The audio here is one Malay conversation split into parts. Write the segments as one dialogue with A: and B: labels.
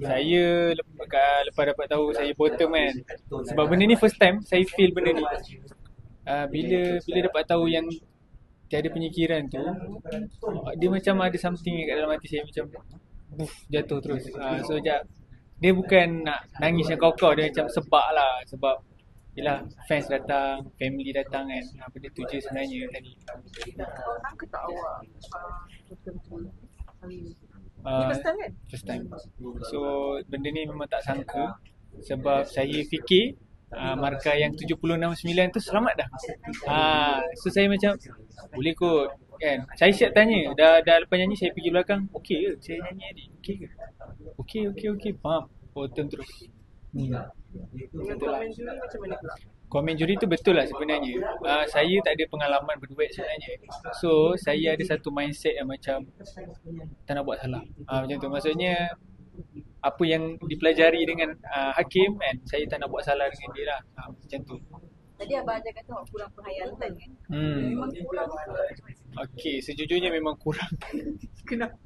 A: Saya lepas dapat tahu saya bottom kan. Sebab benda ni first time saya feel benda ni. Bila dapat tahu yang tiada penyikiran tu, dia macam ada something kat dalam hati saya macam buff, jatuh terus. So dia bukan nak nangis yang kau-kau, dia macam sebab lah. Sebab yelah, fans datang, family datang kan. Benda tu je sebenarnya tadi.
B: Sangka tak awak bottom tu hari ni?
A: First
B: time kan?
A: First time. So benda ni memang tak sangka. Sebab saya fikir markah yang 76.9 tu selamat dah. So saya macam boleh kot kan. Saya siap tanya. Dah lepas nyanyi saya pergi belakang. Okey ke? Saya nyanyi tadi. Okey ke? Okey. Faham. Bottom terus.
B: Dengan komen juri macam mana pula?
A: Komen juri tu betul lah sebenarnya. Saya tak ada pengalaman berduet sebenarnya. So saya ada satu mindset yang macam tak nak buat salah. Macam tu. Maksudnya apa yang dipelajari dengan hakim kan, saya tak nak buat salah dengan dia lah. Macam tu.
C: Tadi Abang Ajar kata awak kurang penghayatan kan?
A: Memang
C: kurang ke?
A: Okey, sejujurnya memang kurang.
B: Kenapa?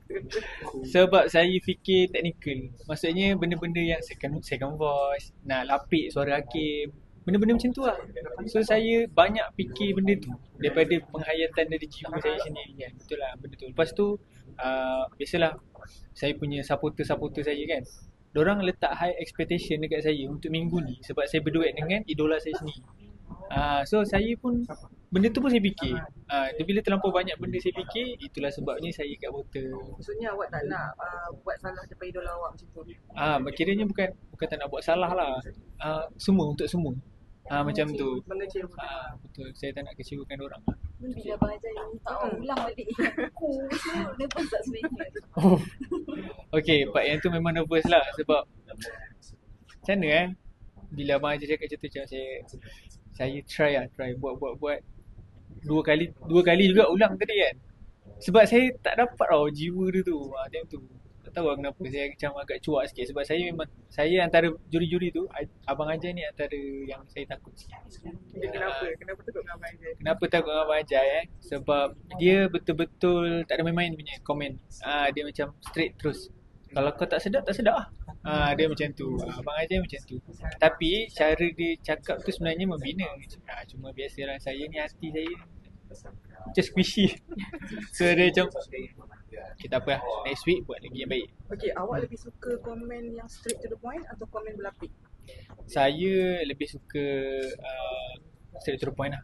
A: Sebab saya fikir teknikal. Maksudnya benda-benda yang second voice, nak lapik suara hakim, benda-benda macam tu lah. So saya banyak fikir benda tu daripada penghayatan dari jiwa saya sendiri kan. Betul lah benda tu. Lepas tu biasalah saya punya supporter saya kan, dorang letak high expectation dekat saya untuk minggu ni sebab saya berduet dengan idola saya sendiri. So saya pun benda tu pun saya fikir. Bila terlampau banyak benda saya fikir, itulah sebabnya saya kat bottom.
B: Maksudnya awak tak nak buat salah depan idola awak macam tu?
A: Kiranya bukan tak nak buat salah lah. Semua untuk semua. Macam tu.
B: Mengecewakan.
A: Betul. Saya tak nak kecewakan orang.
C: Bila Abang Ajar yang minta awak ulang balik aku semua nervous tak sebenarnya?
A: Okay, part yang tu memang nervous lah. Sebab macam mana bila Abang Ajar cakap macam tu, macam saya try buat dua kali juga ulang tadi kan. Sebab saya tak dapat tau jiwa dia tu. Macam tu. Tak tahu lah kenapa saya macam agak cuak sikit. Sebab saya antara juri-juri tu, Abang Ajar ni antara yang saya takut sikit.
B: Kenapa? Kenapa takut dengan Abang Ajar?
A: Kenapa takut dengan Abang Ajar Sebab dia betul-betul tak ada main-main punya komen. Dia macam straight terus. Kalau kau tak sedap lah. Dia macam tu. Abang Ajar macam tu. Tapi cara dia cakap tu sebenarnya membina. Cuma biasalah saya ni, hati saya macam squishy. So dia macam kita apa lah, next week buat lagi yang baik.
B: Okay, awak lebih suka komen yang straight to the point atau komen berlapik?
A: Saya lebih suka straight to the point lah.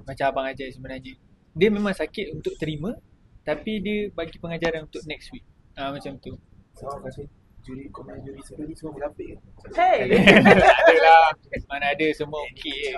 A: Macam Abang Ajar sebenarnya. Dia memang sakit untuk terima, tapi dia bagi pengajaran untuk next week. Macam tu.
D: Komen juri sebelum ni semua berlapik ke?
B: Hey!
A: Tak ada lah. Mana ada, semua okey je.